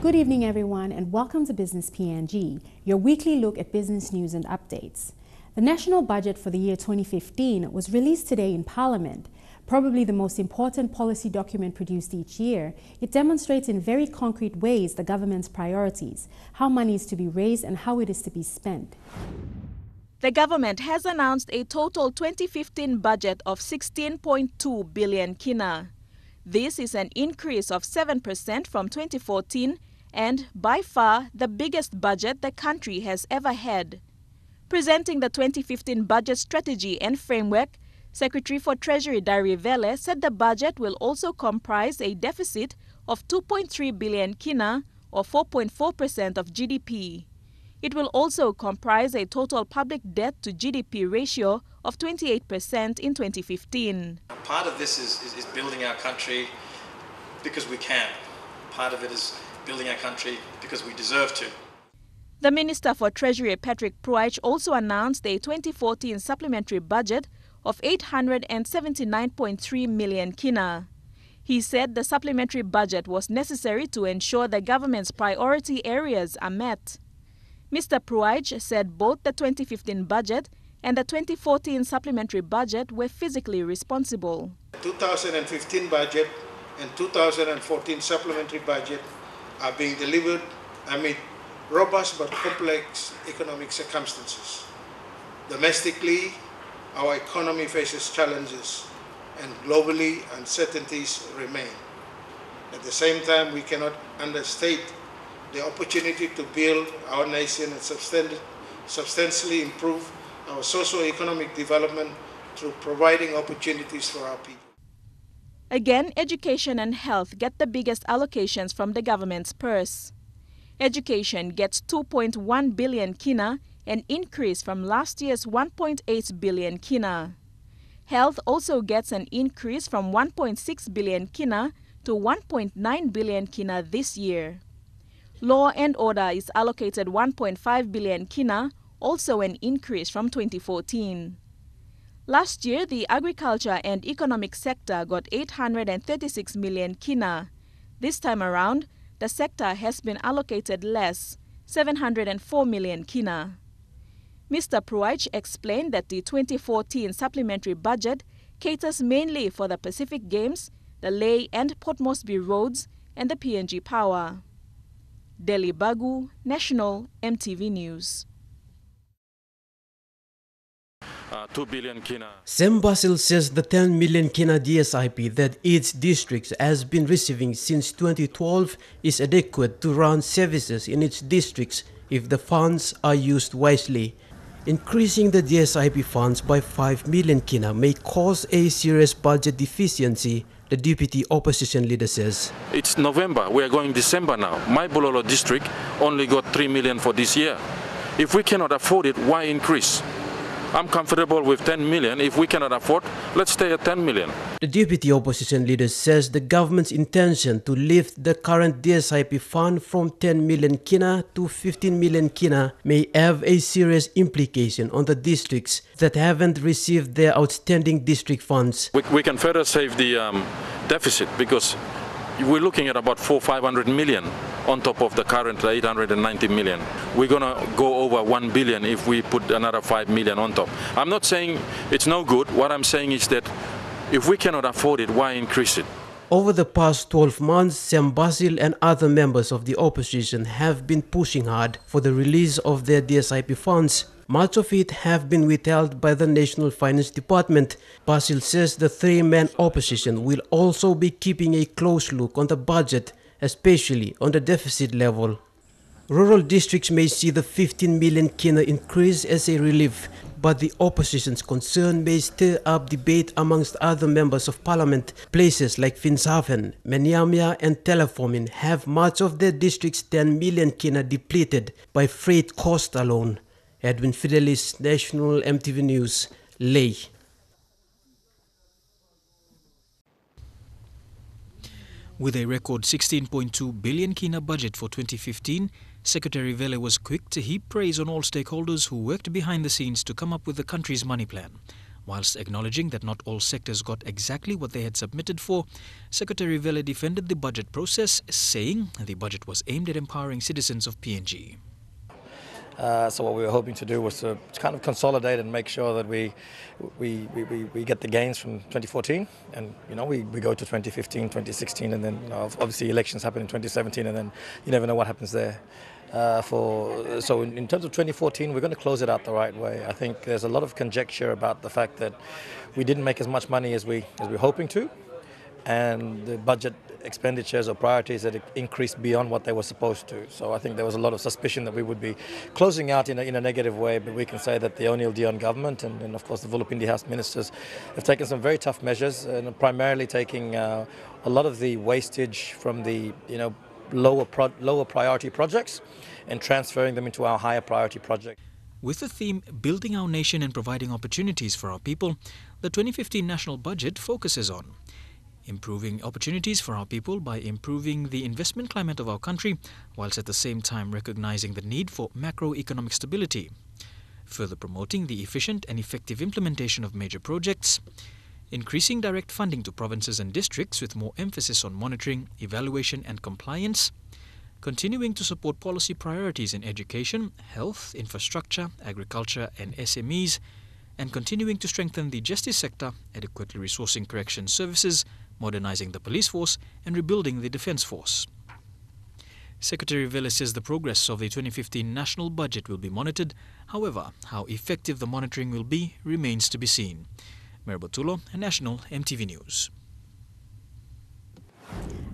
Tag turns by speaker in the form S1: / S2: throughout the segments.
S1: Good evening, everyone, and welcome to Business PNG, your weekly look at business news and updates. The national budget for the year 2015 was released today in Parliament. Probably the most important policy document produced each year, it demonstrates in very concrete ways the government's priorities, how money is to be raised and how it is to be spent.
S2: The government has announced a total 2015 budget of 16.2 billion kina. This is an increase of 7% from 2014 and by far the biggest budget the country has ever had. Presenting the 2015 budget strategy and framework, Secretary for Treasury Dari Vele said the budget will also comprise a deficit of 2.3 billion kina or 4.4% of GDP. It will also comprise a total public debt to GDP ratio of 28% in 2015.
S3: Part of this is building our country because we can. Part of it is building our country because we deserve to.
S2: The Minister for Treasury, Patrick Pruich, also announced a 2014 supplementary budget of 879.3 million kina. He said the supplementary budget was necessary to ensure the government's priority areas are met. Mr. Pruich said both the 2015 budget and the 2014 supplementary budget were fiscally responsible.
S4: The 2015 budget and 2014 supplementary budget are being delivered amid robust but complex economic circumstances. Domestically, our economy faces challenges and globally uncertainties remain. At the same time, we cannot understate the opportunity to build our nation and substantially improve our socio-economic development through providing opportunities for our people.
S2: Again, education and health get the biggest allocations from the government's purse. Education gets 2.1 billion kina, an increase from last year's 1.8 billion kina. Health also gets an increase from 1.6 billion kina to 1.9 billion kina this year. Law and Order is allocated 1.5 billion kina, also an increase from 2014. Last year, the agriculture and economic sector got 836 million kina. This time around, the sector has been allocated less, 704 million kina. Mr. Pruich explained that the 2014 supplementary budget caters mainly for the Pacific Games, the Leh and Port Moresby roads, and the PNG Power. Delhi Bagu, National EMTV News.
S5: 2 billion kina.
S6: Sam Basil says the 10 million kina DSIP that its district has been receiving since 2012 is adequate to run services in its districts if the funds are used wisely. Increasing the DSIP funds by 5 million kina may cause a serious budget deficiency, the deputy opposition leader says.
S5: It's November, we are going December now. My Bulolo district only got 3 million for this year. If we cannot afford it, why increase? I'm comfortable with 10 million. If we cannot afford, let's stay at 10 million.
S6: The deputy opposition leader says the government's intention to lift the current DSIP fund from 10 million kina to 15 million kina may have a serious implication on the districts that haven't received their outstanding district funds.
S5: We can further save the deficit because we're looking at about 400-500 million on top of the current 890 million. We're going to go over 1 billion if we put another 5 million on top. I'm not saying it's no good. What I'm saying is that if we cannot afford it, why increase it?
S6: Over the past 12 months, Sam Basil and other members of the opposition have been pushing hard for the release of their DSIP funds. Much of it have been withheld by the National Finance Department. Basil says the three-man opposition will also be keeping a close look on the budget, especially on the deficit level. Rural districts may see the 15 million kina increase as a relief, but the opposition's concern may stir up debate amongst other members of parliament. Places like Finschhafen, Menyamia and Telefomin have much of their district's 10 million kina depleted by freight cost alone. Edwin Fidelis, National EMTV News, Leh.
S7: With a record 16.2 billion kina budget for 2015, Secretary Vele was quick to heap praise on all stakeholders who worked behind the scenes to come up with the country's money plan. Whilst acknowledging that not all sectors got exactly what they had submitted for, Secretary Vele defended the budget process, saying the budget was aimed at empowering citizens of PNG.
S3: So what we were hoping to do was to kind of consolidate and make sure that we get the gains from 2014, and we go to 2015, 2016, and then obviously elections happen in 2017, and then you never know what happens there. So in terms of 2014, we're going to close it out the right way. I think there's a lot of conjecture about the fact that we didn't make as much money as we were hoping to, and the budget expenditures or priorities that increased beyond what they were supposed to. So I think there was a lot of suspicion that we would be closing out in a negative way, but we can say that the O'Neill Dion government and of course the Vulupindi House ministers have taken some very tough measures, and primarily taking a lot of the wastage from the lower priority projects and transferring them into our higher priority project.
S7: With the theme Building Our Nation and Providing Opportunities for Our People, the 2015 National Budget focuses on improving opportunities for our people by improving the investment climate of our country, whilst at the same time recognizing the need for macroeconomic stability, further promoting the efficient and effective implementation of major projects, increasing direct funding to provinces and districts with more emphasis on monitoring, evaluation and compliance, continuing to support policy priorities in education, health, infrastructure, agriculture and SMEs, and continuing to strengthen the justice sector, adequately resourcing correction services, modernizing the police force and rebuilding the defence force. Secretary Vele says the progress of the 2015 national budget will be monitored. However, how effective the monitoring will be remains to be seen. Merbotulo, National EMTV News.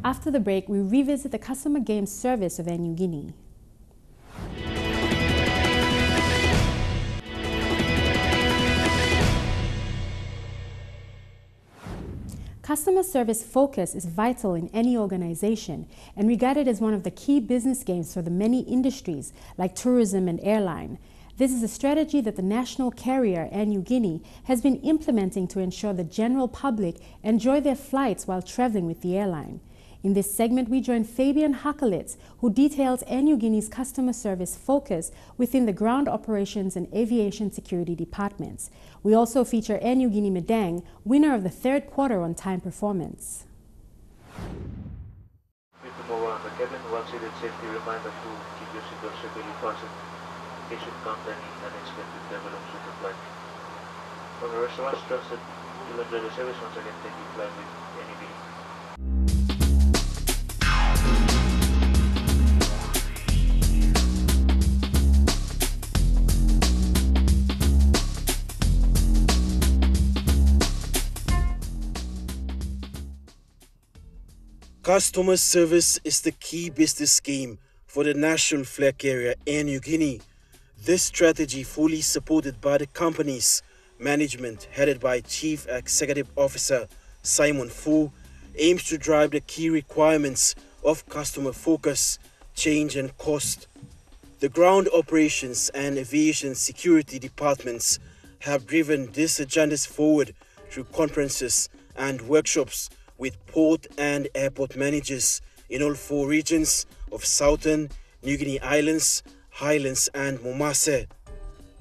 S1: After the break, we revisit the customer game service of Air Niugini. Customer service focus is vital in any organization and regarded as one of the key business gains for the many industries like tourism and airline. This is a strategy that the national carrier, Air Niugini, has been implementing to ensure the general public enjoy their flights while traveling with the airline. In this segment, we join Fabian Hakelitz, who details Air Niugini's customer service focus within the ground operations and aviation security departments. We also feature Air Niugini Madang, winner of the third quarter on time performance.
S8: Tomorrow on the cabin, one seated safety reminder to keep your seatbelt securely fastened in case you encounter any unexpected developments with the flight. From the restaurants trusted, you'll enjoy the service once again. Thank you, flight with Air Niugini.
S9: Customer service is the key business scheme for the national flag carrier Air Niugini. This strategy, fully supported by the company's management, headed by Chief Executive Officer Simon Fu, aims to drive the key requirements of customer focus, change and cost. The ground operations and aviation security departments have driven these agendas forward through conferences and workshops with port and airport managers in all 4 regions of Southern, New Guinea Islands, Highlands and Momase.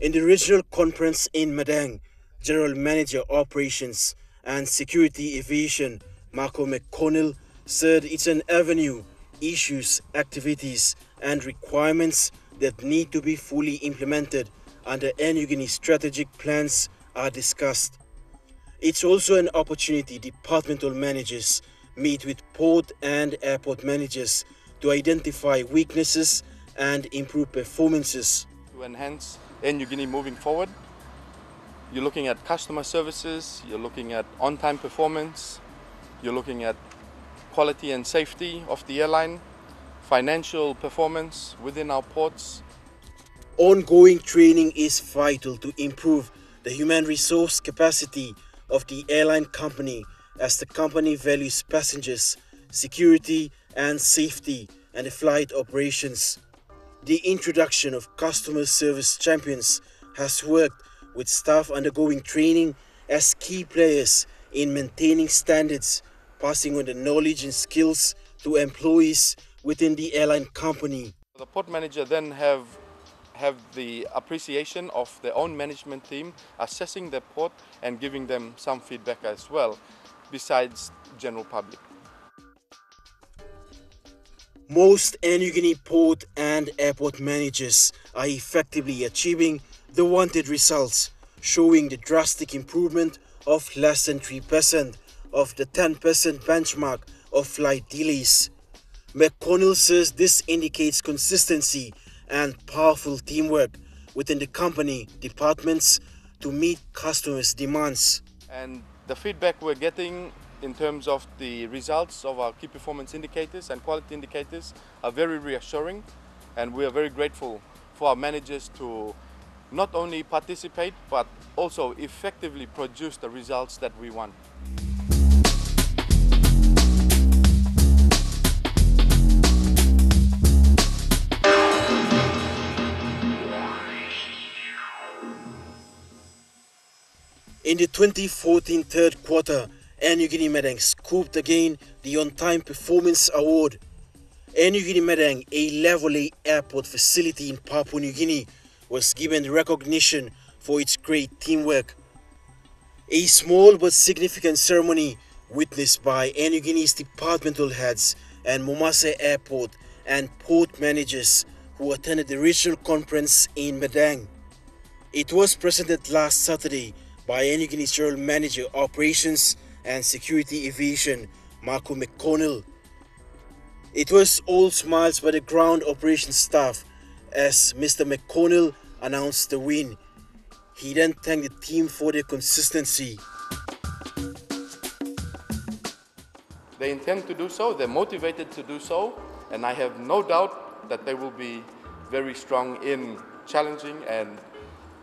S9: In the regional conference in Madang, General Manager Operations and Security Aviation Marco McConnell said it's an avenue, issues, activities and requirements that need to be fully implemented under Air Niugini strategic plans are discussed. It's also an opportunity departmental managers meet with port and airport managers to identify weaknesses and improve performances.
S10: To enhance Air Niugini moving forward, you're looking at customer services, you're looking at on-time performance, you're looking at quality and safety of the airline, financial performance within our ports.
S9: Ongoing training is vital to improve the human resource capacity of the airline company, as the company values passengers, security and safety and the flight operations. The introduction of customer service champions has worked with staff undergoing training as key players in maintaining standards, passing on the knowledge and skills to employees within the airline company.
S10: The port manager then have the appreciation of their own management team, assessing their port and giving them some feedback as well, besides general public.
S9: Most Air Niugini port and airport managers are effectively achieving the wanted results, showing the drastic improvement of less than 3% of the 10% benchmark of flight delays. McConnell says this indicates consistency and powerful teamwork within the company departments to meet customers' demands.
S10: And the feedback we're getting in terms of the results of our key performance indicators and quality indicators are very reassuring, and we are very grateful for our managers to not only participate but also effectively produce the results that we want.
S9: In the 2014 third quarter, Air Niugini Madang scooped again the On-Time Performance Award. Air Niugini Madang, a Level A airport facility in Papua New Guinea, was given recognition for its great teamwork. A small but significant ceremony witnessed by Air Niugini's departmental heads and Momase Airport and port managers who attended the regional conference in Madang. It was presented last Saturday by Air Niugini's General Manager Operations and Security Aviation, Marco McConnell. It was all smiles by the ground operations staff as Mr. McConnell announced the win. He then thanked the team for their consistency.
S10: They intend to do so, they're motivated to do so, and I have no doubt that they will be very strong in challenging and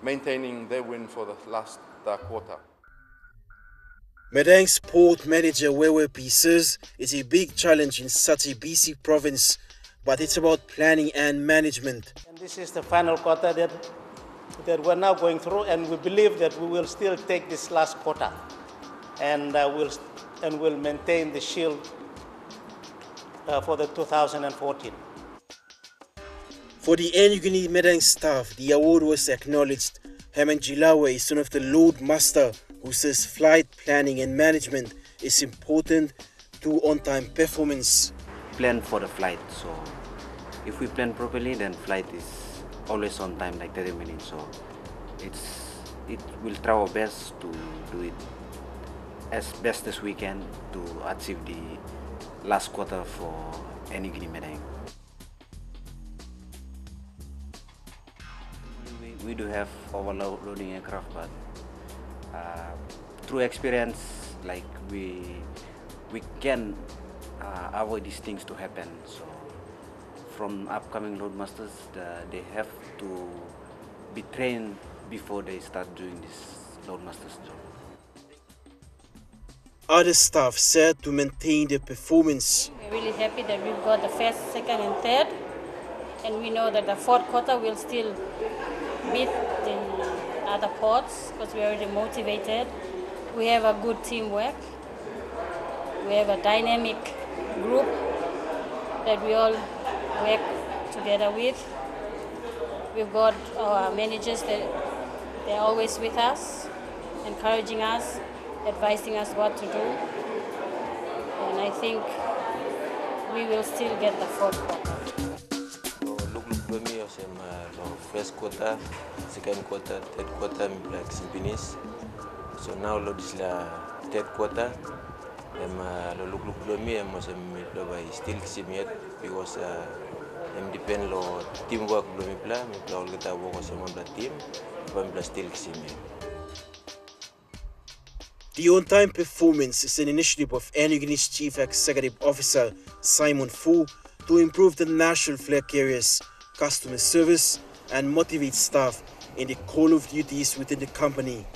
S10: maintaining their win for the last quarter.
S9: Madang's port manager Wewe P says it's a big challenge in such a busy province, but it's about planning and management.
S11: And this is the final quarter that we're now going through, and we believe that we will still take this last quarter and we'll maintain the shield for the 2014.
S9: For the Air Niugini Madang staff, the award was acknowledged. Herman Jilawe is son of the Load Master, who says flight planning and management is important to on-time performance.
S12: Plan for the flight, so if we plan properly, then flight is always on time, like 30 minutes. So it will try our best to do it as best as we can to achieve the last quarter for Air Niugini Madang. We do have overloading aircraft, but through experience, like we can avoid these things to happen. So from upcoming loadmasters, they have to be trained before they start doing this loadmasters job.
S9: Other staff said to maintain their performance.
S13: We're really happy that we've got the first, second and third, and we know that the fourth quarter will still beat the other ports because we're already motivated. We have a good teamwork. We have a dynamic group that we all work together with. We've got our managers that they're always with us, encouraging us, advising us what to do. And I think we will still get the fourth quarter.
S14: First quarter, second quarter, third quarter, like finish. So now this is the third quarter. Look me, I still see me because depend on teamwork. Me all get work on the team, but still see me.
S9: The on-time performance is an initiative of Air Niugini's Chief Executive Officer Simon Fu to improve the national flag carriers' customer service and motivate staff in the call of duties within the company.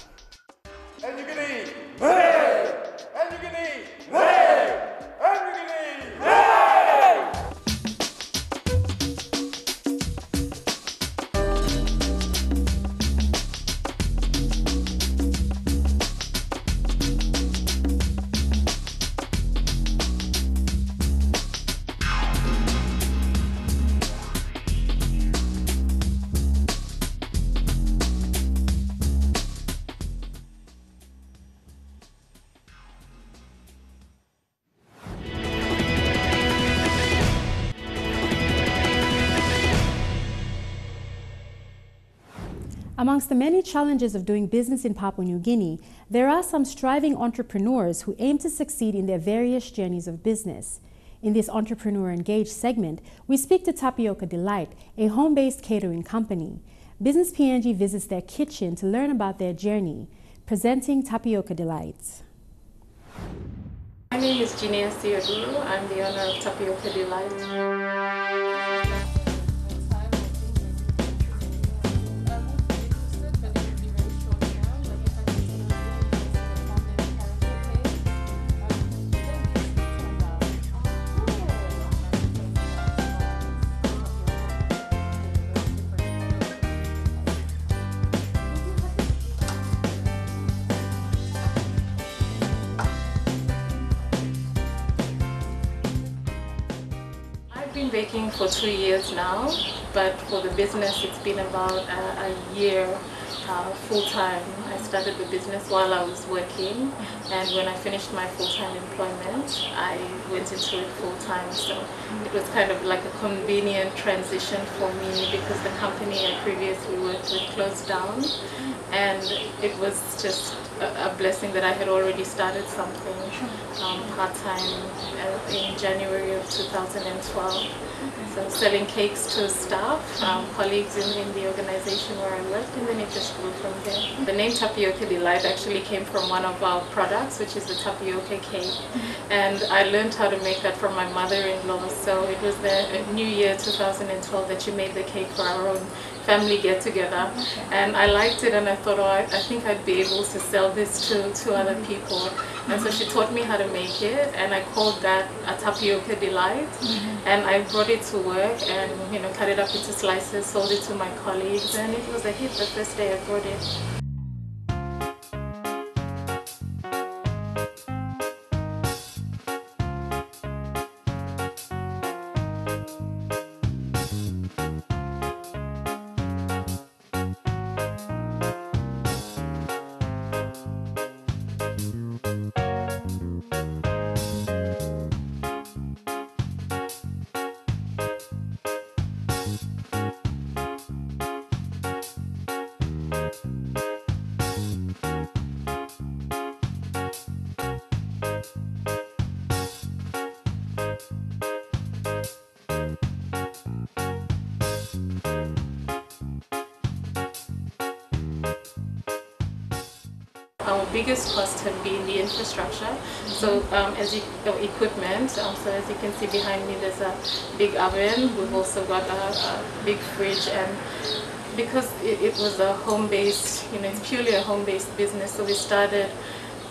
S1: Amongst the many challenges of doing business in Papua New Guinea, there are some striving entrepreneurs who aim to succeed in their various journeys of business. In this Entrepreneur Engaged segment, we speak to Tapioca Delight, a home-based catering company. Business PNG visits their kitchen to learn about their journey. Presenting Tapioca Delight.
S15: My name is Ginia Sioduru. I'm the owner of Tapioca Delight. I've been baking for 2 years now, but for the business it's been about a year full-time. I started the business while I was working, and when I finished my full-time employment, I went into it full-time. So it was kind of like a convenient transition for me because the company I previously worked with closed down, and it was just a blessing that I had already started something part-time in January of 2012. So selling cakes to staff, colleagues in the organization where I worked, and then it just grew from there. The name Tapioca Delight actually came from one of our products, which is the tapioca cake. And I learned how to make that from my mother-in-law. So it was the New Year 2012 that she made the cake for our own family get-together. And I liked it, and I thought, oh, I think I'd be able to sell this to other people. And so she taught me how to make it, and I called that a Tapioca Delight. And I brought it to work and cut it up into slices, sold it to my colleagues, and it was a hit the first day I brought it. Our biggest cost had been the infrastructure, so equipment. So as you can see behind me, there's a big oven. We've also got a big fridge, and because it was a home-based, it's purely a home-based business, so we started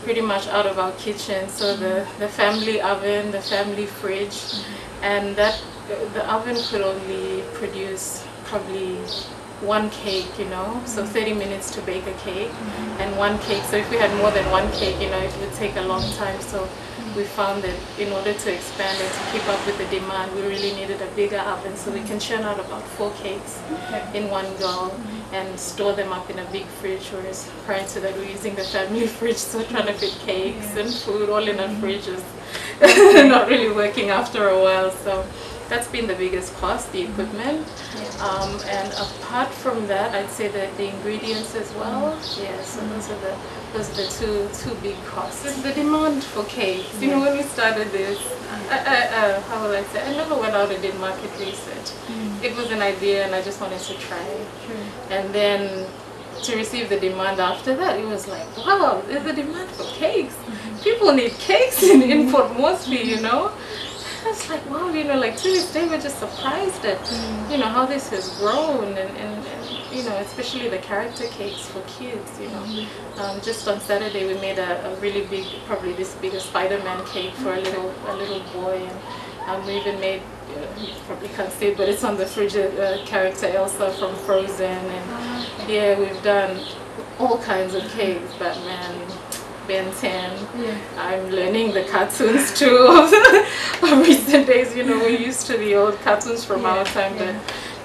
S15: pretty much out of our kitchen. So the family oven, the family fridge, and the oven could only produce probably one cake, so 30 minutes to bake a cake, and one cake. So if we had more than one cake, it would take a long time. So we found that in order to expand and to keep up with the demand, we really needed a bigger oven so we can churn out about 4 cakes in one go and store them up in a big fridge, whereas prior to that we were using the family fridge, so trying to fit cakes and food all in a fridge is not really working after a while. So that's been the biggest cost, the equipment. And apart from that, I'd say that the ingredients as well. Yeah, so those are the two big costs. The demand for cakes. When we started this, how will I say? I never went out and did market research. It was an idea, and I just wanted to try it. And then to receive the demand after that, it was like, wow, there's a demand for cakes. People need cakes in Port Moresby, I was like, wow, like to this day we're just surprised at, how this has grown, and especially the character cakes for kids, Just on Saturday we made a really big, probably this big Spider-Man cake for a little boy, and we even made, you probably can't see it, but it's on the fridge, character Elsa from Frozen, and yeah, we've done all kinds of cakes, Batman, Ben 10. I'm learning the cartoons too of recent days. We're used to the old cartoons from our time, but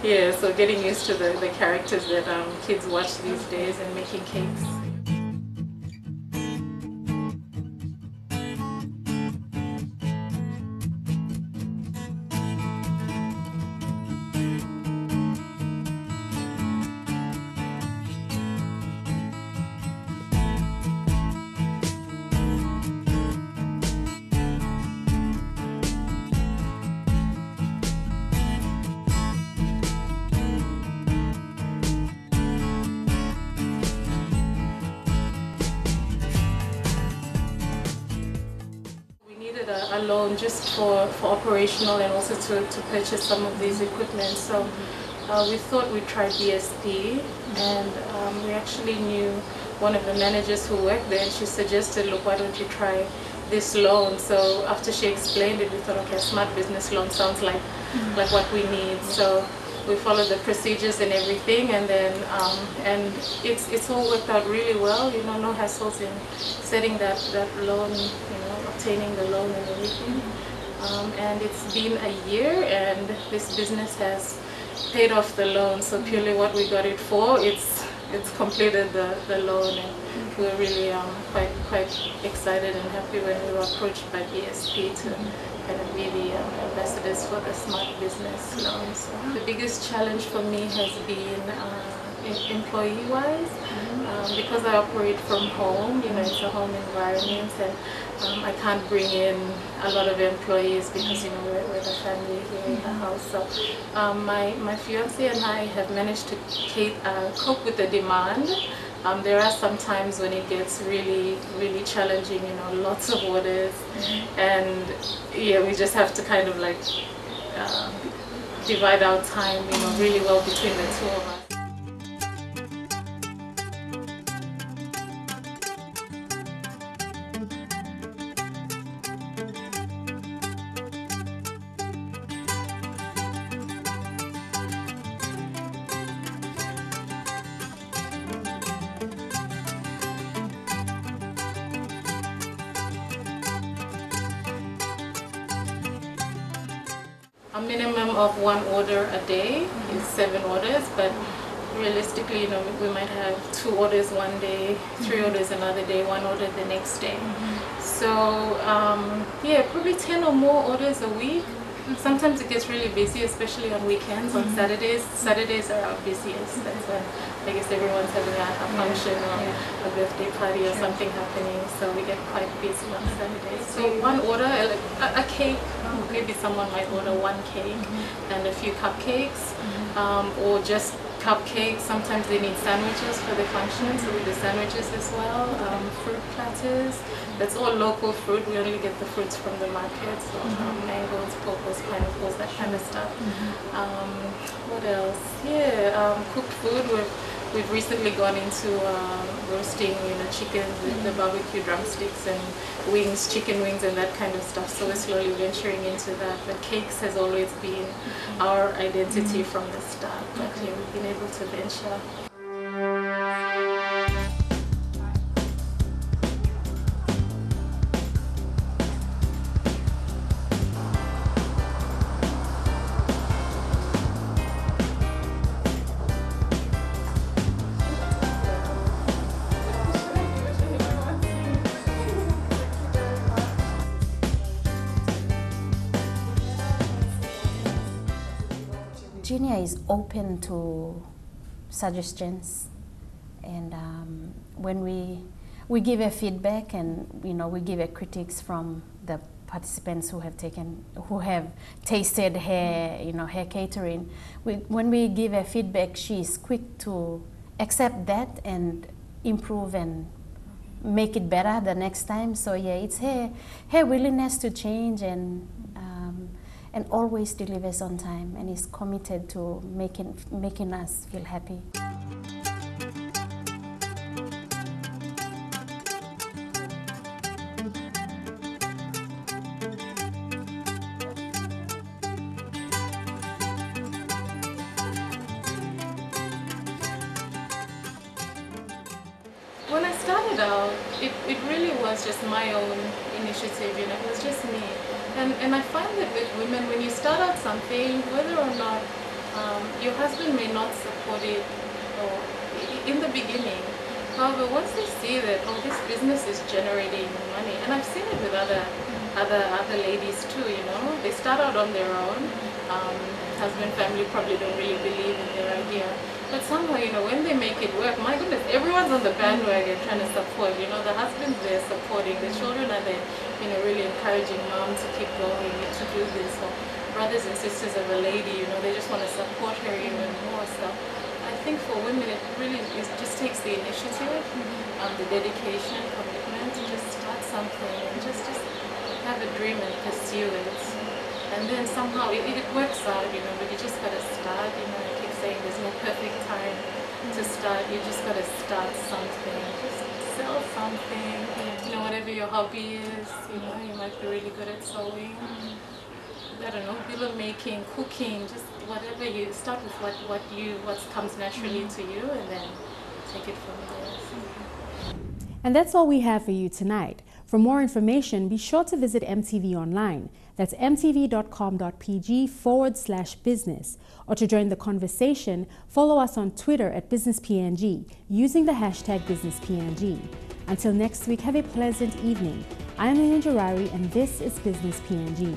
S15: yeah, so getting used to the characters that kids watch these days and making cakes. a loan just for operational and also to purchase some of these equipment. So we thought we'd try BSP, and we actually knew one of the managers who worked there, and she suggested, look, why don't you try this loan? So after she explained it, we thought, okay, smart business loan sounds like what we need. So we followed the procedures and everything, and then and it's all worked out really well. You know, no hassles in setting that loan, you know, obtaining the loan and everything. And it's been a year, and this business has paid off the loan. So purely what we got it for, it's completed the loan, and we're really quite excited and happy when we were approached by BSP to kind of be the ambassadors for the smart business loan. So the biggest challenge for me has been employee-wise, because I operate from home. You know, it's a home environment, and I can't bring in a lot of employees because, you know, we're the family here in the house. So my fiance and I have managed to cope with the demand. There are some times when it gets really, really challenging, you know, lots of orders, and yeah, we just have to kind of like divide our time, you know, really well between the two of us. A minimum of 1 order a day is 7 orders, but realistically, you know, we might have 2 orders one day, 3 orders another day, 1 order the next day. So yeah, probably 10 or more orders a week. Sometimes it gets really busy, especially on weekends, on Saturdays. Saturdays are our busiest. That's when I guess everyone's having a function or a birthday party or something happening. So we get quite busy on Saturdays. So 1 order, a cake, maybe someone might order 1 cake and a few cupcakes, or just cupcakes. Sometimes they need sandwiches for the function, so we do sandwiches as well. Fruit platters. That's all local fruit. We only get the fruits from the market, so mangoes, pawpaws, pineapples, that kind of stuff. What else? Yeah, cooked food. We've recently gone into roasting, you know, chicken with the barbecue drumsticks and wings, chicken wings, and that kind of stuff. So we're slowly venturing into that. But cakes has always been our identity from the start. But yeah, we've been able to venture.
S16: Junior is open to suggestions, and when we give a feedback, and you know, we give a critiques from the participants who have tasted her, you know, her catering. When we give a feedback, she is quick to accept that and improve and make it better the next time. So yeah, it's her willingness to change, and always delivers on time, and is committed to making us feel happy.
S15: When I started out, it really was just my own initiative, you know, it was just me. And I find that with women, when you start out something, whether or not your husband may not support it or in the beginning, however, once they see that, oh, this business is generating money, and I've seen it with other ladies too, you know, they start out on their own. Husband, family probably don't really believe in their idea. But somehow, you know, when they make it work, my goodness, everyone's on the bandwagon trying to support. You know, the husband's there supporting, the children are there, you know, really encouraging mom to keep going, to do this. So brothers and sisters of a lady, you know, they just want to support her even more. So I think for women, it really just takes the initiative, the dedication, commitment to just start something and just have a dream and pursue it. And then somehow it works out, you know, but you just gotta start, you know, I keep saying there's no perfect time to start, you just gotta start something, just sell something, you know, whatever your hobby is, you know, you might be really good at sewing, I don't know, pillow making, cooking, just whatever you start with what comes naturally to you and then take it from there.
S1: And that's all we have for you tonight. For more information, be sure to visit MTV online. That's mtv.com.pg/business. Or to join the conversation, follow us on Twitter at Business PNG using the hashtag Business PNG. Until next week, have a pleasant evening. I'm Lilian Jarari and this is Business PNG.